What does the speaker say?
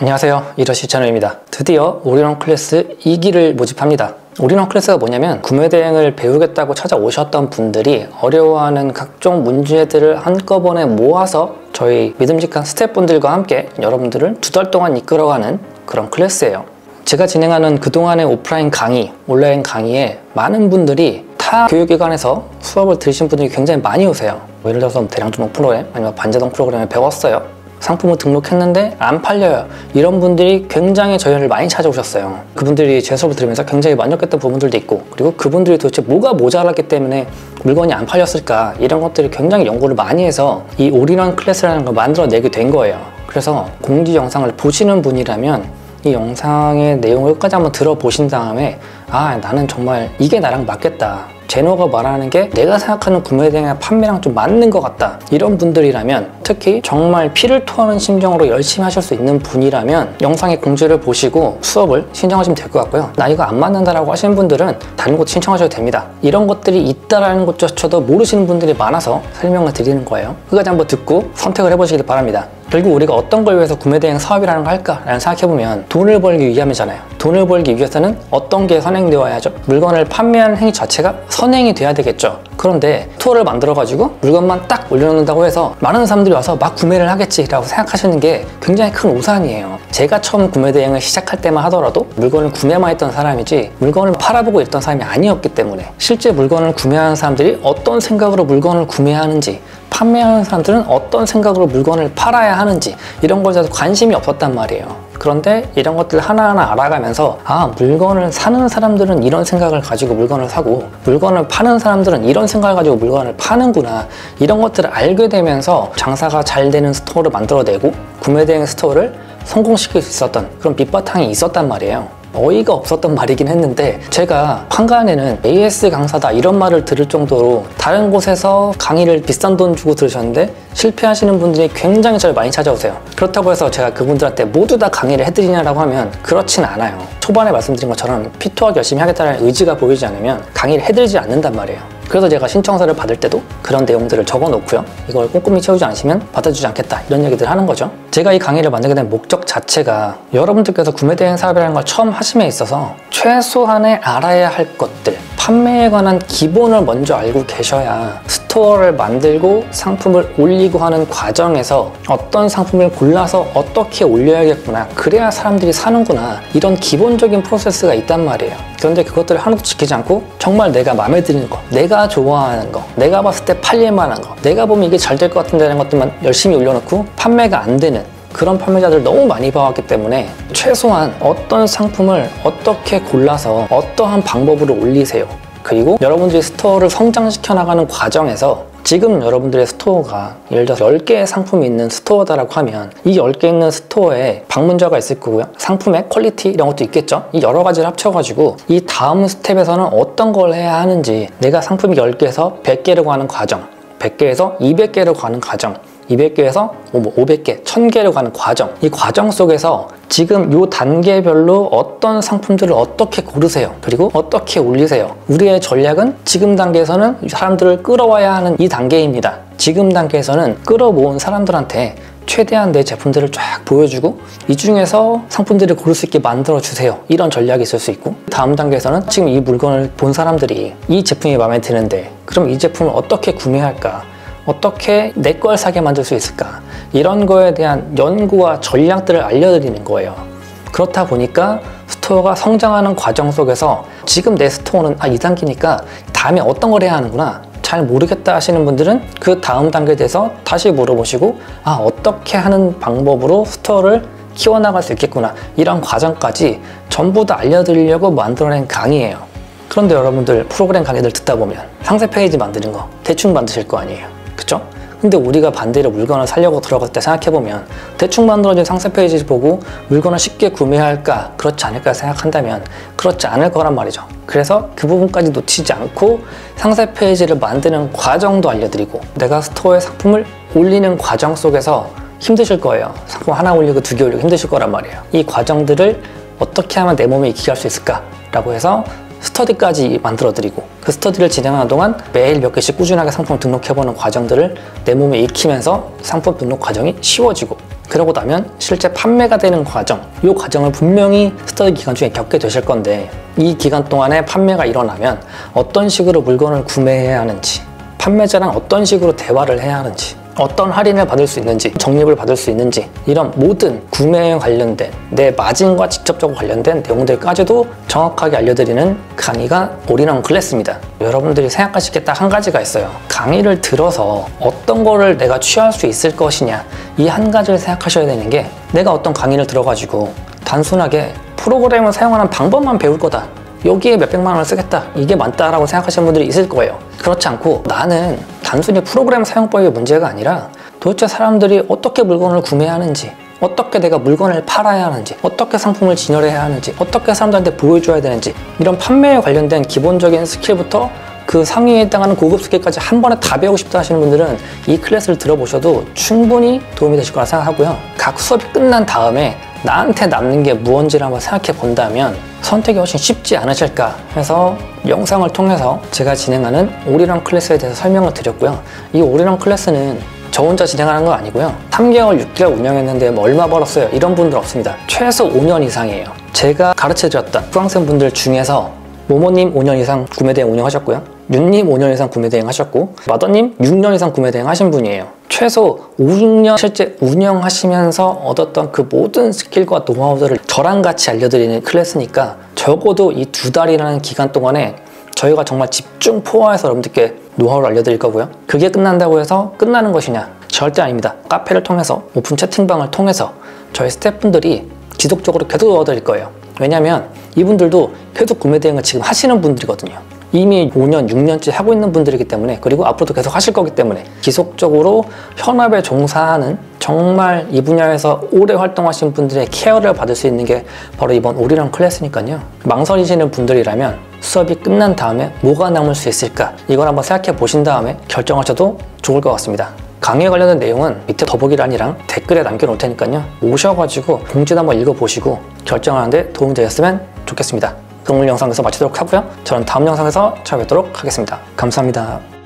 안녕하세요, 이러시 채널입니다. 드디어 올인원 클래스 2기를 모집합니다. 올인원 클래스가 뭐냐면 구매 대행을 배우겠다고 찾아오셨던 분들이 어려워하는 각종 문제들을 한꺼번에 모아서 저희 믿음직한 스태프분들과 함께 여러분들을 2달 동안 이끌어가는 그런 클래스예요. 제가 진행하는 그동안의 오프라인 강의, 온라인 강의에 많은 분들이 타 교육기관에서 수업을 들으신 분들이 굉장히 많이 오세요. 예를 들어서 대량등록 프로그램 아니면 반자동 프로그램을 배웠어요. 상품을 등록했는데 안 팔려요. 이런 분들이 굉장히 저희를 많이 찾아오셨어요. 그분들이 제 수업을 들으면서 굉장히 만족했던 부분들도 있고, 그리고 그분들이 도대체 뭐가 모자랐기 때문에 물건이 안 팔렸을까, 이런 것들을 굉장히 연구를 많이 해서 이 올인원 클래스라는 걸 만들어내게 된 거예요. 그래서 공지 영상을 보시는 분이라면 이 영상의 내용을 끝까지 한번 들어보신 다음에 나는 정말 이게 나랑 맞겠다, 제노가 말하는 게 내가 생각하는 구매 대행이나 판매랑 좀 맞는 것 같다, 이런 분들이라면, 특히 정말 피를 토하는 심정으로 열심히 하실 수 있는 분이라면 영상의 공지를 보시고 수업을 신청하시면 될 것 같고요. 나 이거 안 맞는다라고 하시는 분들은 다른 곳 신청하셔도 됩니다. 이런 것들이 있다라는 것조차도 모르시는 분들이 많아서 설명을 드리는 거예요. 끝까지 한번 듣고 선택을 해보시길 바랍니다. 결국 우리가 어떤 걸 위해서 구매 대행 사업이라는 걸 할까라는 생각해보면 돈을 벌기 위함이잖아요. 돈을 벌기 위해서는 어떤 게 선행되어야 하죠? 물건을 판매하는 행위 자체가 선행이 돼야 되겠죠. 그런데 스토어를 만들어가지고 물건만 딱 올려놓는다고 해서 많은 사람들이 와서 막 구매를 하겠지라고 생각하시는 게 굉장히 큰 오산이에요. 제가 처음 구매 대행을 시작할 때만 하더라도 물건을 구매만 했던 사람이지 물건을 팔아보고 있던 사람이 아니었기 때문에 실제 물건을 구매하는 사람들이 어떤 생각으로 물건을 구매하는지, 판매하는 사람들은 어떤 생각으로 물건을 팔아야 하는지, 이런 것에 대해서 관심이 없었단 말이에요. 그런데 이런 것들 하나하나 알아가면서 물건을 사는 사람들은 이런 생각을 가지고 물건을 사고, 물건을 파는 사람들은 이런 생각을 가지고 물건을 파는구나, 이런 것들을 알게 되면서 장사가 잘 되는 스토어를 만들어내고 구매 대행 스토어를 성공시킬 수 있었던 그런 밑바탕이 있었단 말이에요. 어이가 없었던 말이긴 했는데, 제가 한간에는 AS 강사다 이런 말을 들을 정도로 다른 곳에서 강의를 비싼 돈 주고 들으셨는데 실패하시는 분들이 굉장히 저를 많이 찾아오세요. 그렇다고 해서 제가 그분들한테 모두 다 강의를 해드리냐라고 하면 그렇진 않아요. 초반에 말씀드린 것처럼 피토하게 열심히 하겠다는 의지가 보이지 않으면 강의를 해드리지 않는단 말이에요. 그래서 제가 신청서를 받을 때도 그런 내용들을 적어 놓고요, 이걸 꼼꼼히 채우지 않으시면 받아주지 않겠다, 이런 얘기들 하는 거죠. 제가 이 강의를 만들게 된 목적 자체가 여러분들께서 구매 대행 사업이라는 걸 처음 하심에 있어서 최소한의 알아야 할 것들, 판매에 관한 기본을 먼저 알고 계셔야 스토어를 만들고 상품을 올리고 하는 과정에서 어떤 상품을 골라서 어떻게 올려야겠구나, 그래야 사람들이 사는구나, 이런 기본적인 프로세스가 있단 말이에요. 그런데 그것들을 하나도 지키지 않고 정말 내가 마음에 드는 거, 내가 좋아하는 거, 내가 봤을 때 팔릴 만한 거, 내가 보면 이게 잘 될 것 같은데 하는 것들만 열심히 올려놓고 판매가 안 되는 그런 판매자들 너무 많이 봐왔기 때문에 최소한 어떤 상품을 어떻게 골라서 어떠한 방법으로 올리세요. 그리고 여러분들이 스토어를 성장시켜 나가는 과정에서 지금 여러분들의 스토어가 예를 들어서 10개의 상품이 있는 스토어다라고 하면 이 10개 있는 스토어에 방문자가 있을 거고요, 상품의 퀄리티 이런 것도 있겠죠. 이 여러 가지를 합쳐가지고 이 다음 스텝에서는 어떤 걸 해야 하는지, 내가 상품이 10개에서 100개로 가는 과정, 100개에서 200개로 가는 과정, 200개에서 500개, 1000개로 가는 과정, 이 과정 속에서 지금 이 단계별로 어떤 상품들을 어떻게 고르세요, 그리고 어떻게 올리세요. 우리의 전략은 지금 단계에서는 사람들을 끌어와야 하는 이 단계입니다. 지금 단계에서는 끌어모은 사람들한테 최대한 내 제품들을 쫙 보여주고 이 중에서 상품들을 고를 수 있게 만들어주세요, 이런 전략이 있을 수 있고, 다음 단계에서는 지금 이 물건을 본 사람들이 이 제품이 마음에 드는데 그럼 이 제품을 어떻게 구매할까, 어떻게 내 걸 사게 만들 수 있을까, 이런 거에 대한 연구와 전략들을 알려드리는 거예요. 그렇다 보니까 스토어가 성장하는 과정 속에서 지금 내 스토어는 이 단계니까 다음에 어떤 걸 해야 하는구나, 잘 모르겠다 하시는 분들은 그 다음 단계에 대해서 다시 물어보시고 어떻게 하는 방법으로 스토어를 키워나갈 수 있겠구나, 이런 과정까지 전부 다 알려드리려고 만들어낸 강의예요. 그런데 여러분들 프로그램 강의들 듣다 보면 상세 페이지 만드는 거 대충 만드실 거 아니에요, 그쵸? 근데 우리가 반대로 물건을 사려고 들어갈 때 생각해보면 대충 만들어진 상세 페이지 보고 물건을 쉽게 구매할까, 그렇지 않을까 생각한다면 그렇지 않을 거란 말이죠. 그래서 그 부분까지 놓치지 않고 상세 페이지를 만드는 과정도 알려드리고, 내가 스토어에 상품을 올리는 과정 속에서 힘드실 거예요. 상품 하나 올리고 2개 올리고 힘드실 거란 말이에요. 이 과정들을 어떻게 하면 내 몸에 익히게 할 수 있을까 라고 해서 스터디까지 만들어드리고 그 스터디를 진행하는 동안 매일 몇 개씩 꾸준하게 상품 등록해보는 과정들을 내 몸에 익히면서 상품 등록 과정이 쉬워지고, 그러고 나면 실제 판매가 되는 과정, 이 과정을 분명히 스터디 기간 중에 겪게 되실 건데, 이 기간 동안에 판매가 일어나면 어떤 식으로 물건을 구매해야 하는지, 판매자랑 어떤 식으로 대화를 해야 하는지, 어떤 할인을 받을 수 있는지, 적립을 받을 수 있는지, 이런 모든 구매에 관련된 내 마진과 직접적으로 관련된 내용들까지도 정확하게 알려드리는 강의가 올인원 클래스입니다. 여러분들이 생각하실 게 딱 한 가지가 있어요. 강의를 들어서 어떤 거를 내가 취할 수 있을 것이냐, 이 한 가지를 생각하셔야 되는 게, 내가 어떤 강의를 들어가지고 단순하게 프로그램을 사용하는 방법만 배울 거다, 여기에 몇백만 원을 쓰겠다, 이게 맞다라고 생각하시는 분들이 있을 거예요. 그렇지 않고, 나는 단순히 프로그램 사용법이 문제가 아니라 도대체 사람들이 어떻게 물건을 구매하는지, 어떻게 내가 물건을 팔아야 하는지, 어떻게 상품을 진열해야 하는지, 어떻게 사람들한테 보여줘야 되는지, 이런 판매에 관련된 기본적인 스킬부터 그 상위에 해당하는 고급 스킬까지 한 번에 다 배우고 싶다 하시는 분들은 이 클래스를 들어보셔도 충분히 도움이 되실 거라 생각하고요. 각 수업이 끝난 다음에 나한테 남는 게 무언지를 한번 생각해 본다면 선택이 훨씬 쉽지 않으실까 해서 영상을 통해서 제가 진행하는 올인원 클래스에 대해서 설명을 드렸고요. 이 올인원 클래스는 저 혼자 진행하는 건 아니고요. 3개월, 6개월 운영했는데 뭐 얼마 벌었어요, 이런 분들 없습니다. 최소 5년 이상이에요. 제가 가르쳐드렸던 수강생분들 중에서 모모님 5년 이상 구매대행 운영하셨고요. 윤님 5년 이상 구매대행 하셨고, 마더님 6년 이상 구매대행 하신 분이에요. 최소 5, 6년 실제 운영하시면서 얻었던 그 모든 스킬과 노하우들을 저랑 같이 알려드리는 클래스니까, 적어도 이 2달이라는 기간 동안에 저희가 정말 집중 포화해서 여러분들께 노하우를 알려드릴 거고요. 그게 끝난다고 해서 끝나는 것이냐? 절대 아닙니다. 카페를 통해서, 오픈 채팅방을 통해서 저희 스태프분들이 지속적으로 계속 도와드릴 거예요. 왜냐면 이분들도 계속 구매 대행을 지금 하시는 분들이거든요. 이미 5년, 6년째 하고 있는 분들이기 때문에, 그리고 앞으로도 계속 하실 거기 때문에 지속적으로 현업에 종사하는, 정말 이 분야에서 오래 활동하신 분들의 케어를 받을 수 있는 게 바로 이번 올인원 클래스니까요. 망설이시는 분들이라면 수업이 끝난 다음에 뭐가 남을 수 있을까, 이걸 한번 생각해 보신 다음에 결정하셔도 좋을 것 같습니다. 강의에 관련된 내용은 밑에 더보기란이랑 댓글에 남겨놓을 테니까요. 오셔가지고 공지도 한번 읽어보시고 결정하는데 도움이 되셨으면 좋겠습니다. 오늘 영상에서 마치도록 하고요. 저는 다음 영상에서 찾아뵙도록 하겠습니다. 감사합니다.